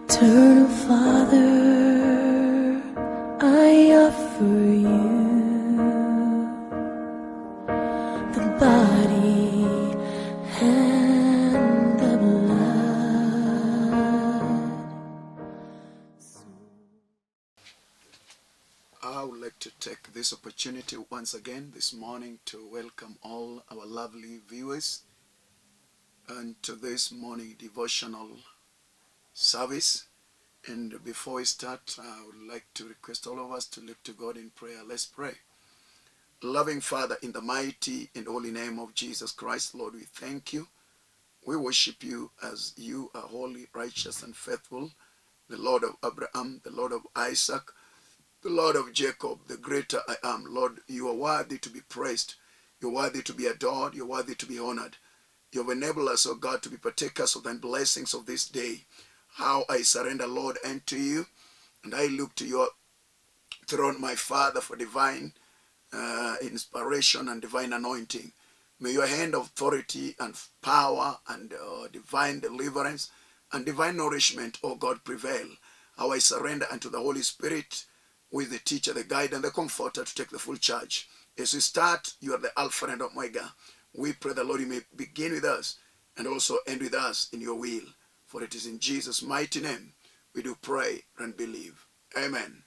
Eternal Father, I offer you the body and the blood. I would like to take this opportunity once again this morning to welcome all our lovely viewers and to this morning devotional service. And before we start, I would like to request all of us to look to God in prayer. Let's pray. Loving Father, in the mighty and holy name of Jesus Christ, Lord, we thank you. We worship you as you are holy, righteous, and faithful, the Lord of Abraham, the Lord of Isaac, the Lord of Jacob, the greater I am. Lord, you are worthy to be praised. You're worthy to be adored. You're worthy to be honored. You have enabled us, O God, to be partakers of thy blessings of this day. How I surrender, Lord, unto you, and I look to your throne, my Father, for divine inspiration and divine anointing. May your hand of authority and power and divine deliverance and divine nourishment, O God, prevail. How I surrender unto the Holy Spirit, who is the teacher, the guide, and the comforter, to take the full charge. As we start, you are the Alpha and Omega. We pray the Lord, you may begin with us and also end with us in your will. For it is in Jesus' mighty name we do pray and believe. Amen.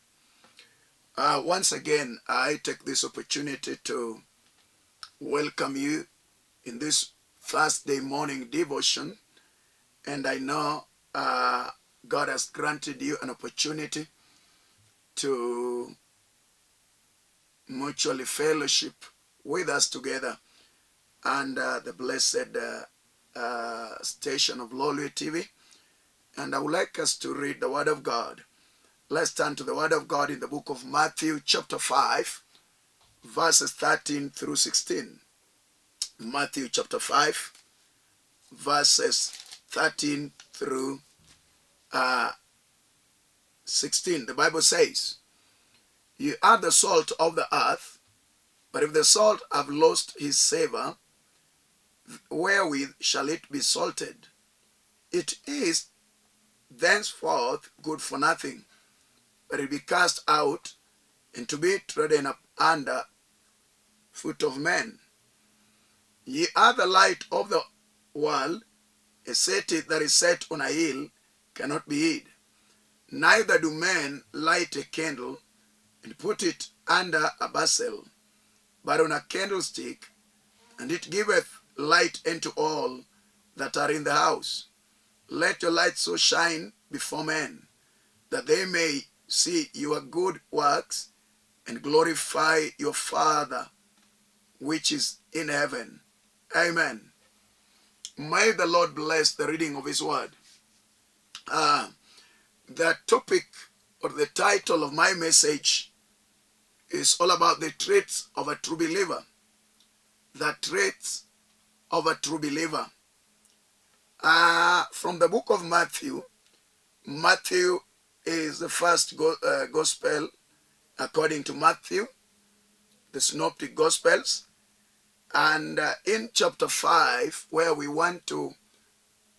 Once again, I take this opportunity to welcome you in this Thursday morning devotion. And I know God has granted you an opportunity to mutually fellowship with us together under the blessed station of Odoyo TV. And I would like us to read the Word of God. Let's turn to the Word of God in the book of Matthew chapter 5, verses 13 through 16. Matthew chapter 5, verses 13 through 16. The Bible says, "You are the salt of the earth, but if the salt have lost his savor, wherewith shall it be salted? It is thenceforth good for nothing, but it be cast out, and to be trodden up under foot of men. Ye are the light of the world. A city that is set on a hill cannot be hid. Neither do men light a candle and put it under a basel, but on a candlestick, and it giveth light unto all that are in the house. Let your light so shine before men, that they may see your good works and glorify your Father which is in heaven." Amen. May the Lord bless the reading of his word. The topic or the title of my message is all about the traits of a true believer. The traits of a true believer. From the book of Matthew. Matthew is the first gospel according to Matthew, the synoptic gospels. And in chapter 5, where we want to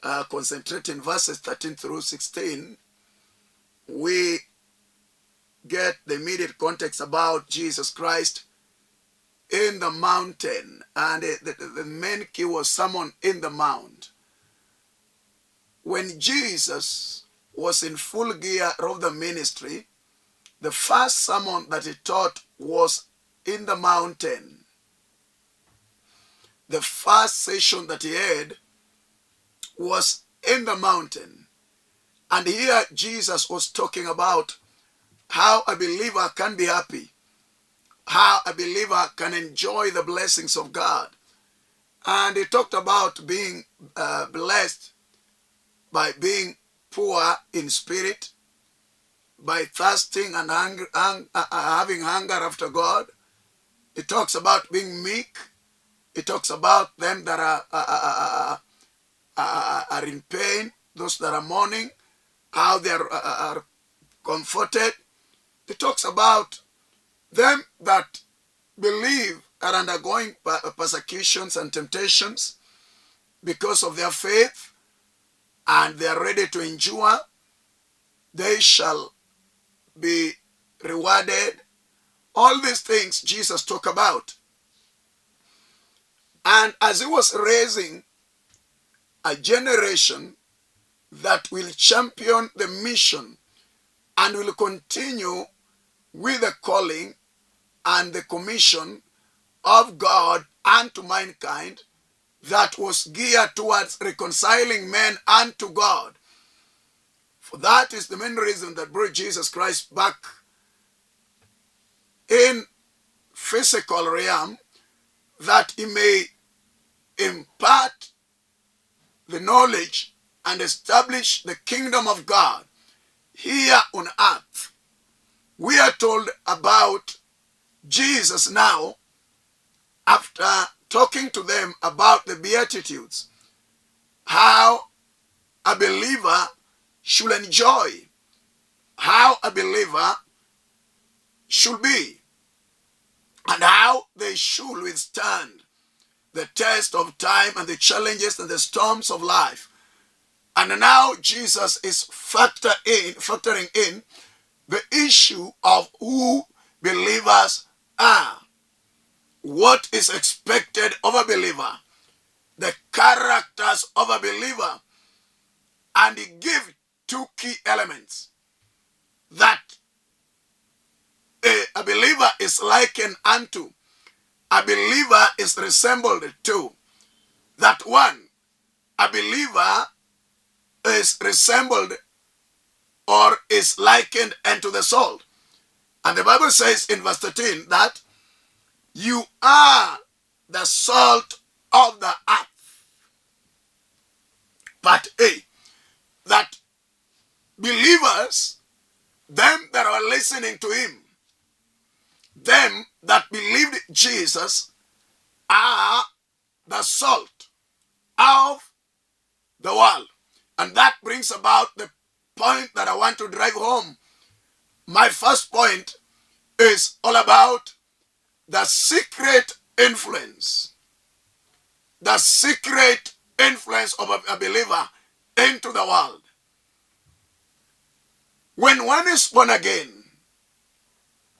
concentrate in verses 13 through 16, we get the immediate context about Jesus Christ in the mountain. And the main key was sermon in the mount. When Jesus was in full gear of the ministry, the first sermon that he taught was in the mountain. The first session that he had was in the mountain. And here Jesus was talking about how a believer can be happy, how a believer can enjoy the blessings of God. And he talked about being blessed by being poor in spirit, by fasting and having hunger after God. It talks about being meek. It talks about them that are in pain, those that are mourning, how they are comforted. It talks about them that believe are undergoing persecutions and temptations because of their faith, and they are ready to endure they shall be rewarded. All these things Jesus talked about. And as he was raising a generation that will champion the mission and will continue with the calling and the commission of God unto mankind that was geared towards reconciling men unto God. For that is the main reason that brought Jesus Christ back in physical realm, that he may impart the knowledge and establish the kingdom of God here on earth. We are told about Jesus now, after talking to them about the Beatitudes, how a believer should enjoy, how a believer should be, and how they should withstand the test of time and the challenges and the storms of life. And now Jesus is factoring in the issue of who believers are, what is expected of a believer, the characters of a believer. And he gives two key elements that a believer is likened unto, a believer is resembled to. That one, a believer is resembled or is likened unto the salt. And the Bible says in verse 13 that you are the salt of the earth. Part A, that believers, them that are listening to him, them that believed Jesus, are the salt of the world. And that brings about the point that I want to drive home. My first point is all about the secret influence. The secret influence of a believer into the world. When one is born again,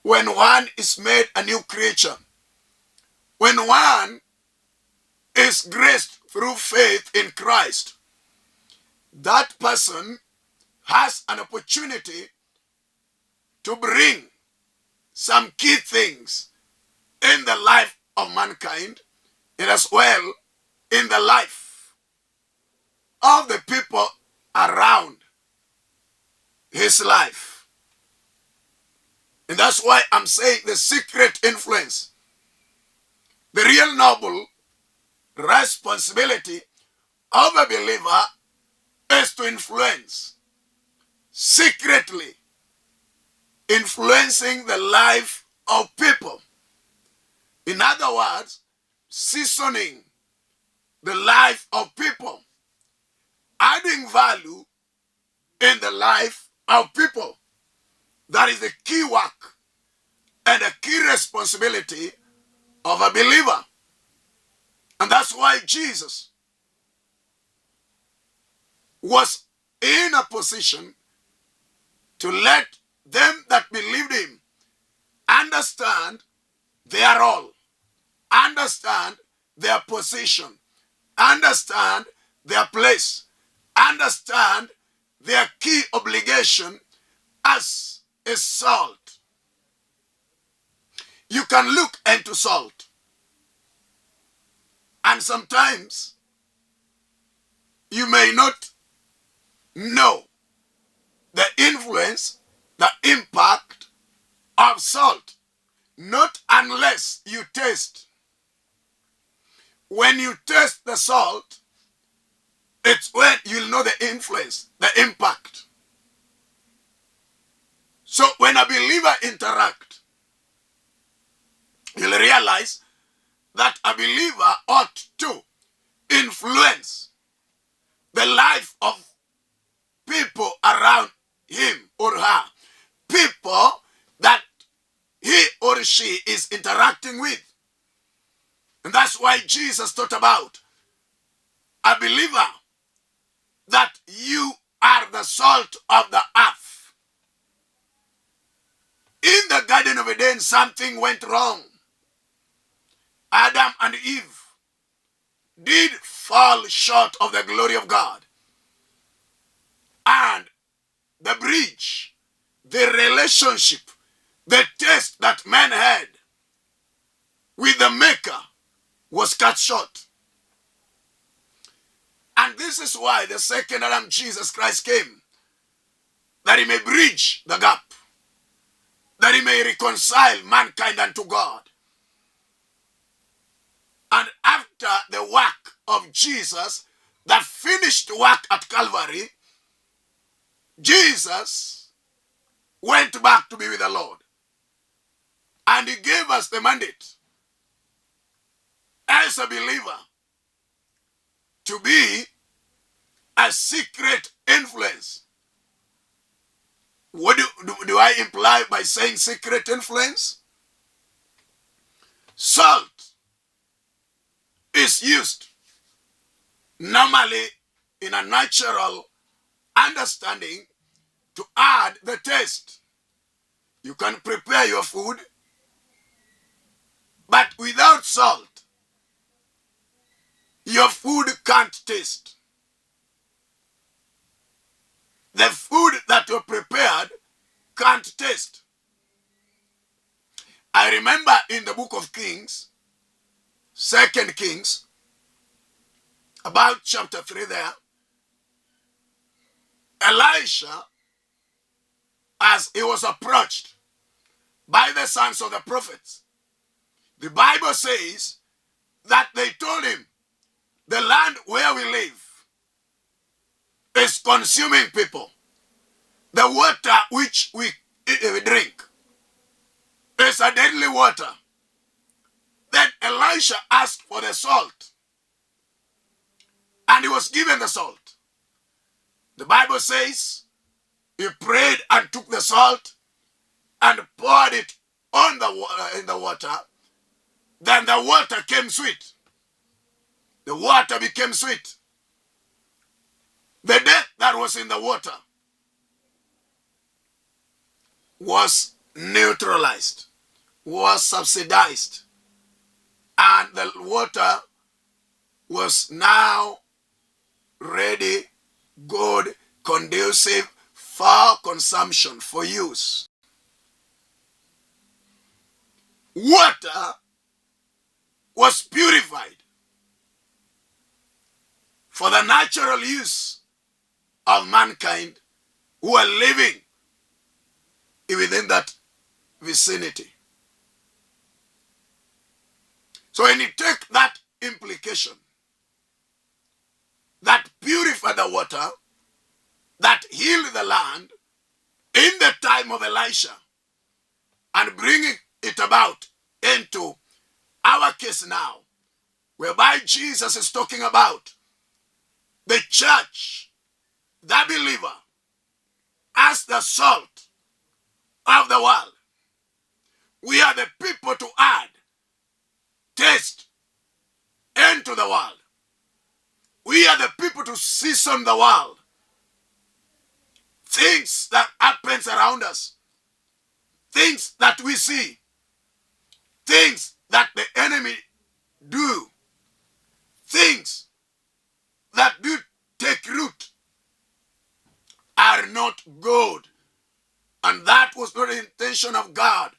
when one is made a new creature, when one is graced through faith in Christ, that person has an opportunity to bring some key things in the life of mankind, and as well in the life of the people around his life. And that's why I'm saying the secret influence. The real noble responsibility of a believer is to influence, secretly influencing the life of people. In other words, seasoning the life of people, adding value in the life of people. That is the key work and the key responsibility of a believer. And that's why Jesus was in a position to let them that believed him understand their role, understand their position, understand their place, understand their key obligation as a salt. You can look into salt, and sometimes you may not know the influence, the impact of salt, not unless you taste. When you taste the salt, it's when you'll know the influence, the impact. So when a believer interacts, you'll realize that a believer ought to influence the life of people around him or her, people that he or she is interacting with. And that's why Jesus taught about a believer, that you are the salt of the earth. In the Garden of Eden, something went wrong. Adam and Eve did fall short of the glory of God. And the bridge, the relationship, the taste that man had with the Maker was cut short. And this is why the second Adam, Jesus Christ, came, that he may bridge the gap, that he may reconcile mankind unto God. And after the work of Jesus, that finished work at Calvary, Jesus went back to be with the Lord. And he gave us the mandate as a believer to be a secret influence. What do I imply by saying secret influence? Salt is used normally in a natural understanding to add the taste. You can prepare your food, but without salt, your food can't taste. The food that you prepared can't taste. I remember in the book of Kings, 2 Kings, about chapter 3 there, Elisha, as he was approached by the sons of the prophets, the Bible says that they told him, the land where we live is consuming people. The water which we drink is a deadly water. Then Elisha asked for the salt, and he was given the salt. The Bible says he prayed and took the salt and poured it on in the water. Then the water came sweet. The water became sweet. The death that was in the water was neutralized, was subsidized, and the water was now ready, good, conducive for consumption, for use. Water was purified for the natural use of mankind who are living within that vicinity. So when you take that implication, that purify the water, that heal the land in the time of Elisha, and bringing it about into our case now, whereby Jesus is talking about the church, the believer, as the salt of the world. We are the people to add taste into the world. We are the people to season the world. Things that happens around us, things that we see, things that the enemy do, things that do take root are not good. And that was not the intention of God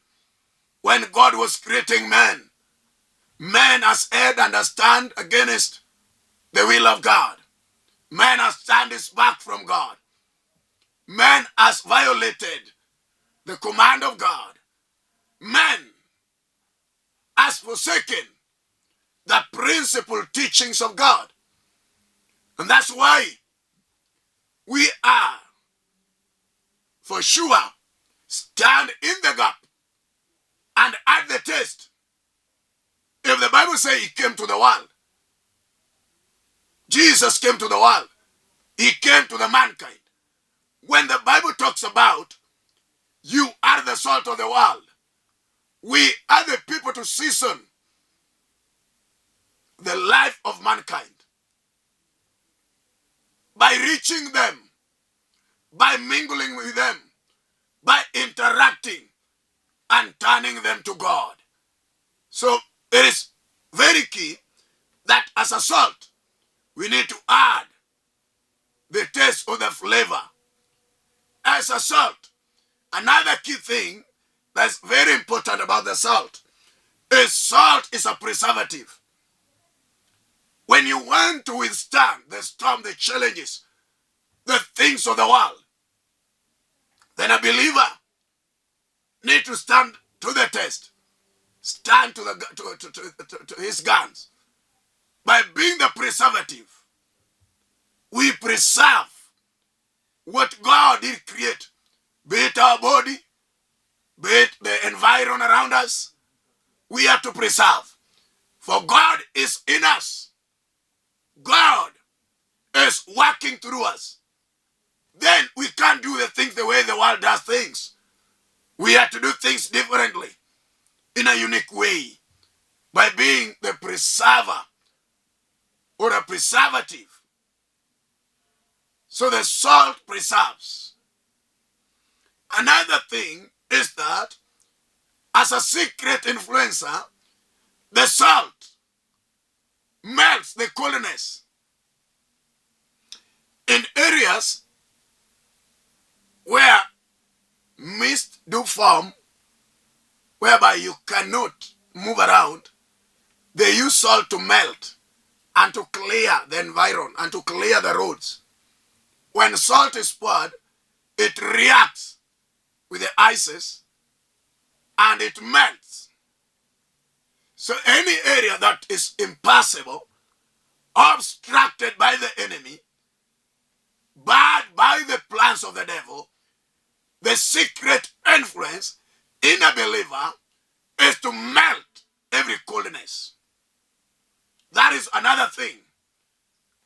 when God was creating man. Man has erred and has turned against the will of God. Man has turned his back from God. Man has violated the command of God. Man has forsaken the principal teachings of God. And that's why we are, for sure, stand in the gap and add the taste. If the Bible says he came to the world, Jesus came to the world, he came to the mankind. When the Bible talks about you are the salt of the world, we are the people to season the life of mankind by reaching them, by mingling with them, by interacting, and turning them to God. So it is very key that as a salt, we need to add the taste or the flavor. As a salt, another key thing that's very important about the salt is salt is a preservative. When you want to withstand the storm, the challenges, the things of the world, then a believer need to stand to the test, stand to his guns. By being the preservative, we preserve what God did create, be it our body, be it the environment around us. We have to preserve. For God is in us. God is working through us. Then we can't do the things the way the world does things. We have to do things differently, in a unique way, by being the preserver or a preservative. So the salt preserves. Another thing is that as a secret influencer, the salt melts the coldness. In areas where mist do form, whereby you cannot move around, they use salt to melt and to clear the environment and to clear the roads. When salt is poured, it reacts with the ices and it melts. So any area that is impassable, obstructed by the enemy, barred by the plans of the devil, the secret influence in a believer is to melt every coldness. That is another thing,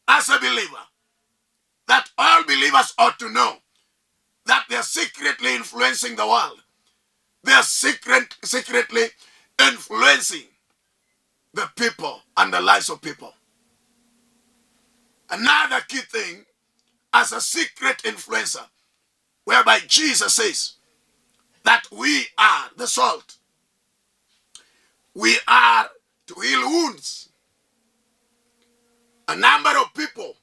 as a believer, that all believers ought to know, that they are secretly influencing the world. They are secretly influencing the people and the lives of people. Another key thing, as a secret influencer, whereby Jesus says that we are the salt. We are to heal wounds. A number of people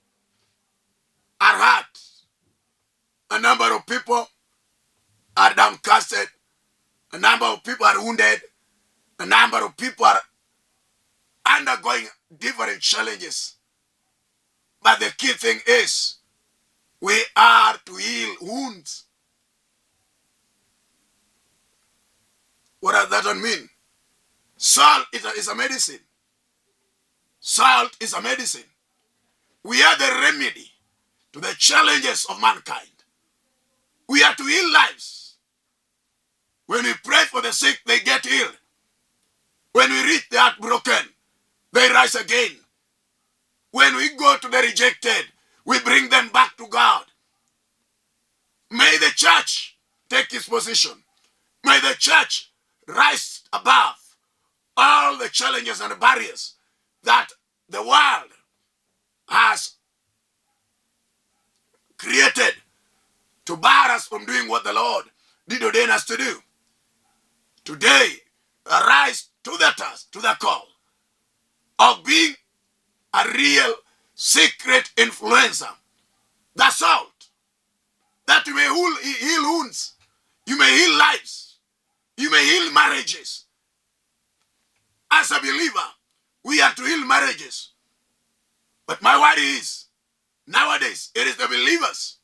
are hurt. A number of people are downcasted. A number of people are wounded. A number of people are undergoing different challenges. But the key thing is, we are to heal wounds. What does that mean? Salt is a medicine. Salt is a medicine. We are the remedy to the challenges of mankind. We are to heal lives. When we pray for the sick, they get healed. When we reach the heartbroken, they rise again. When we go to the rejected, we bring them back to God. May the church take its position. May the church rise above all the challenges and the barriers that the world has created to bar us from doing what the Lord did ordain us to do. Today, arise to the task, to the call of being a real secret influencer. The salt. That you may heal wounds. You may heal lives. You may heal marriages. As a believer, we are to heal marriages. But my worry is, nowadays, it is the believers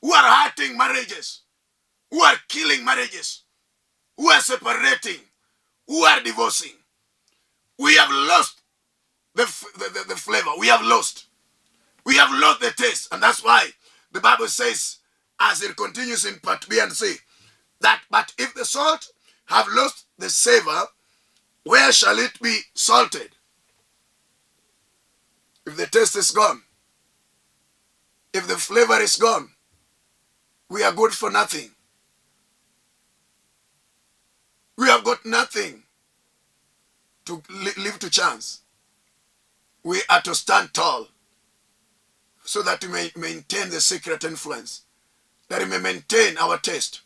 who are hurting marriages, who are killing marriages, who are separating, who are divorcing. We have lost the flavor. We have lost. We have lost the taste. And that's why the Bible says, as it continues in part B and C, that but if the salt have lost the savor, where shall it be salted? If the taste is gone, if the flavor is gone, we are good for nothing. We have got nothing to leave to chance. We are to stand tall so that we may maintain the secret influence, that we may maintain our taste,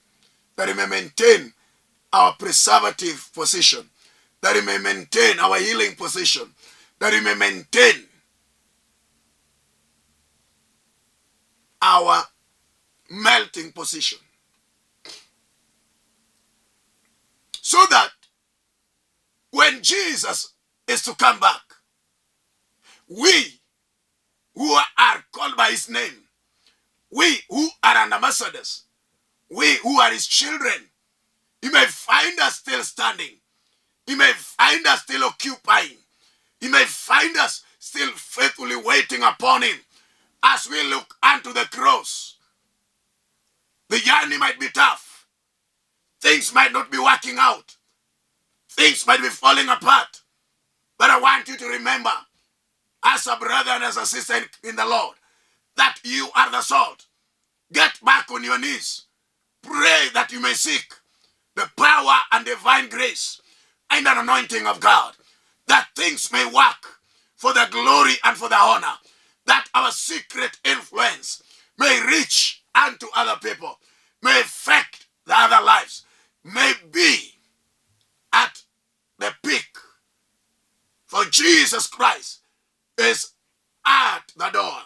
that we may maintain our preservative position, that we may maintain our healing position, that we may maintain our melting position. So that when Jesus is to come back, we who are called by his name, we who are ambassadors, we who are his children, he may find us still standing. He may find us still occupying. He may find us still faithfully waiting upon him as we look unto the cross. The journey might be tough. Things might not be working out. Things might be falling apart. But I want you to remember, as a brother and as a sister in the Lord, that you are the salt. Get back on your knees. Pray that you may seek the power and divine grace and an anointing of God, that things may work for the glory and for the honor, that our secret influence may reach unto other people, may affect the other lives, may be at the peak. For Jesus Christ is at the door,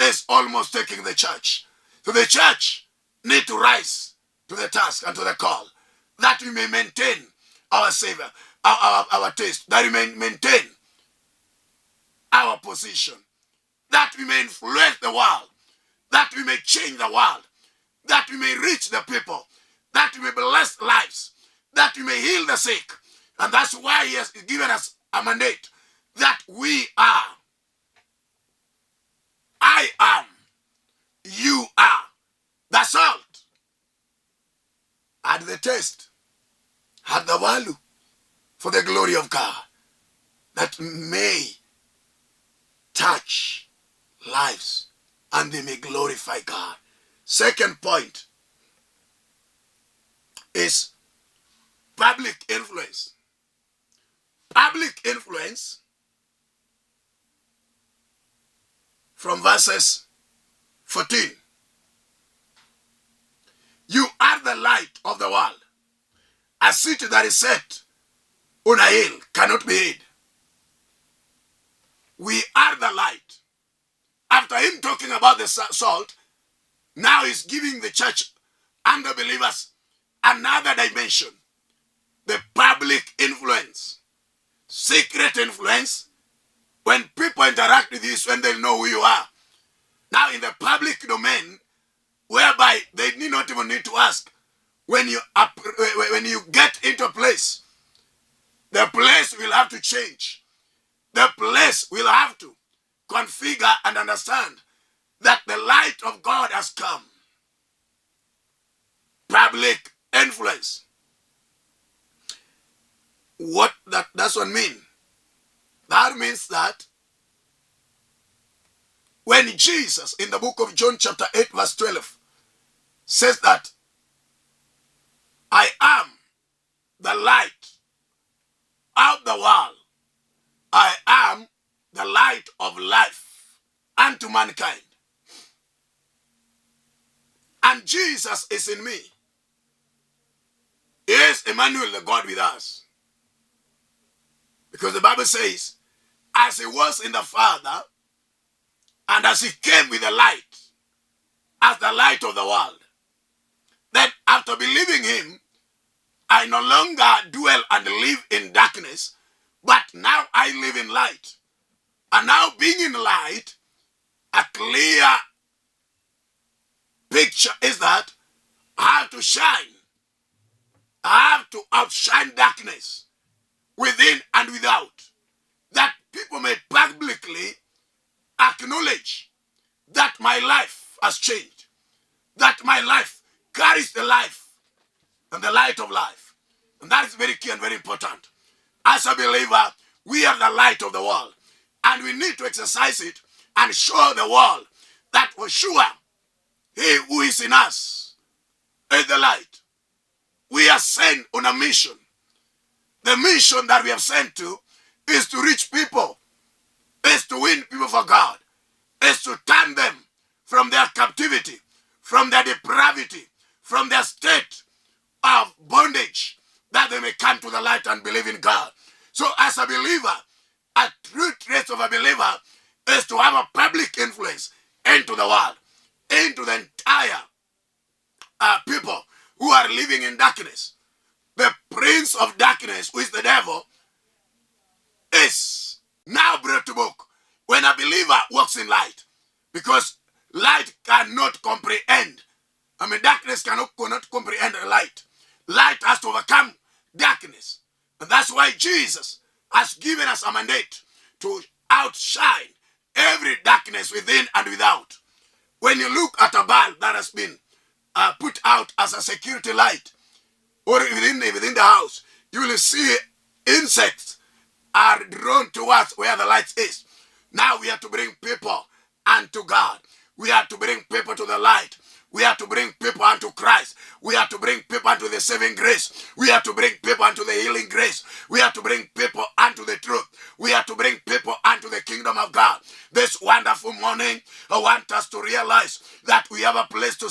is almost taking the church. So the church need to rise to the task and to the call, that we may maintain our Savior, our taste, that we may maintain our position, that we may influence the world, that we may change the world, that we may reach the people, that we may bless lives, that we may heal the sick. And that's why he has given us a mandate, that we are, I am, you are the salt. Add the taste, add the value for the glory of God, that may touch lives and they may glorify God. Second point is public influence. Public influence, from verses 14. You are the light of the world. A city that is set on a hill cannot be hid. We are the light. After him talking about the salt, now he's giving the church and the believers another dimension. The public influence. Secret influence. When people interact with you, when they know who you are. Now in the public domain, whereby they need not even need to ask, when you get into a place, the place will have to change. The place will have to configure and understand that the light of God has come. Public influence. What does one mean? That means that when Jesus, in the book of John chapter 8 verse 12, says that I am the light of the world. I am the light of life unto mankind. And Jesus is in me. He is Emmanuel, the God with us. Because the Bible says, as he was in the Father, and as he came with the light, as the light of the world, then after believing him, I no longer dwell and live in darkness, but now I live in light. And now being in light, a clear picture is that I have to shine. I have to outshine darkness within and without, that people may publicly acknowledge that my life has changed, that my life carries the life and the light of life. And that is very key and very important. As a believer, we are the light of the world, and we need to exercise it and show the world that for sure he who is in us is the light. We are sent on a mission. The mission that we have sent to is to reach people, is to win people for God, is to turn them from their captivity, from their depravity, from their state of bondage, they may come to the light and believe in God. So as a believer, a true trait of a believer is to have a public influence into the world, into the entire people who are living in darkness. The prince of darkness, who is the devil, is now brought to book when a believer walks in light. Because light cannot comprehend. Darkness cannot comprehend the light. Light has to overcome darkness. And that's why Jesus has given us a mandate to outshine every darkness within and without. When you look at a bulb that has been put out as a security light, or within the house, you will see insects are drawn towards where the light is. Now we have to bring people unto God. We have to bring people to the light. We have to bring people unto Christ. We have to bring people unto the saving grace. We have to bring people unto the healing grace. We have to bring people unto the truth. We have to bring people unto the kingdom of God. This wonderful morning, I want us to realize that we have a place to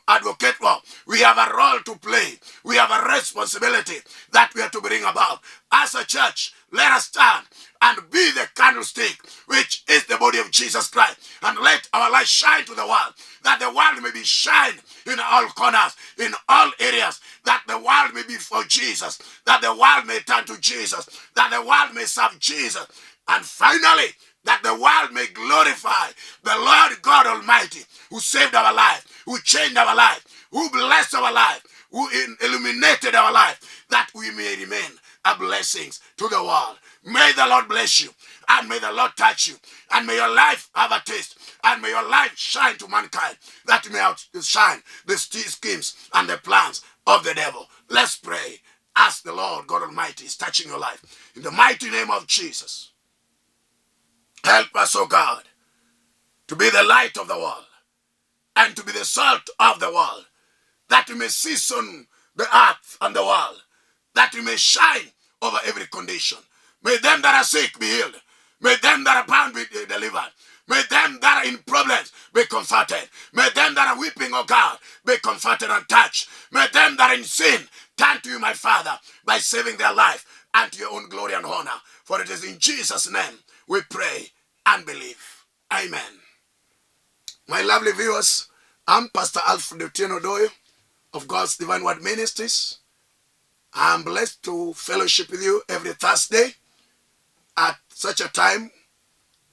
advocate for. We have a role to play. We have a responsibility that we have to bring about. As a church, let us stand and be the candlestick, which is the body of Jesus Christ. And let our light shine to the world, that the world may be shined in all corners, in all areas, that the world may be for Jesus, that the world may turn to Jesus, that the world may serve Jesus, and finally, that the world may glorify the Lord God Almighty, who saved our life, who changed our life, who blessed our life, who illuminated our life, that we may remain a blessing to the world. May the Lord bless you, and may the Lord touch you, and may your life have a taste, and may your life shine to mankind, that may outshine the schemes and the plans of the devil. Let's pray as the Lord God Almighty is touching your life. In the mighty name of Jesus, help us, O God, to be the light of the world, and to be the salt of the world, that we may season the earth and the world, that we may shine over every condition. May them that are sick be healed. May them that are bound be delivered. May them that are in problems be comforted. May them that are weeping, oh God, be comforted and touched. May them that are in sin turn to you, my Father, by saving their life and to your own glory and honor. For it is in Jesus' name we pray and believe. Amen. My lovely viewers, I'm Pastor Alfred Odoyo of God's Divine Word Ministries. I'm blessed to fellowship with you every Thursday at such a time,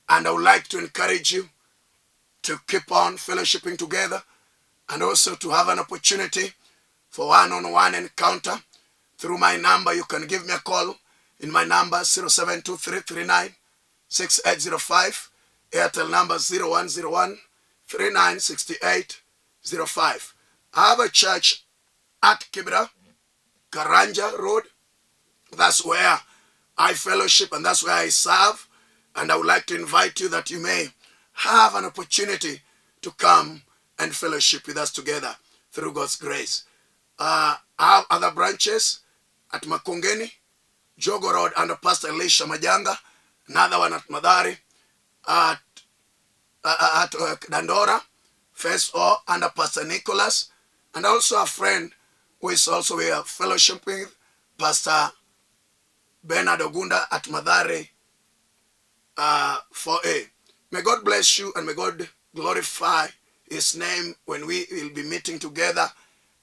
and I would like to encourage you to keep on fellowshipping together, and also to have an opportunity for one-on-one encounter through my number. You can give me a call in my number 0723396805, Airtel number 0101396805. I have a church at Kibra, Karanja Road. That's where I fellowship, and that's where I serve. And I would like to invite you that you may have an opportunity to come and fellowship with us together through God's grace. I have other branches at Makongeni, Jogo Road under Pastor Elisha Majanga, another one at Madari, at Dandora, First O under Pastor Nicholas, and also a friend who is also we are fellowshipping, Pastor Bernard Ogunda at Madare 4A. May God bless you, and may God glorify his name when we will be meeting together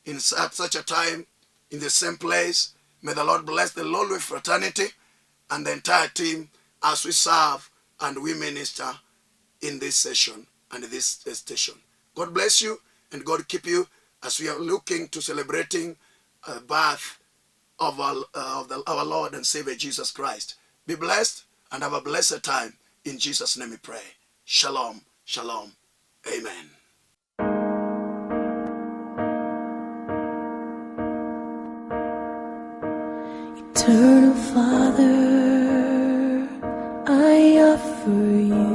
at such a time in the same place. May the Lord bless the Lordly fraternity and the entire team as we serve and we minister in this session and this station. God bless you, and God keep you as we are looking to celebrating the birth of our Lord and Savior Jesus Christ. Be blessed and have a blessed time. In Jesus' name we pray. Shalom, shalom. Amen. Eternal Father, I offer you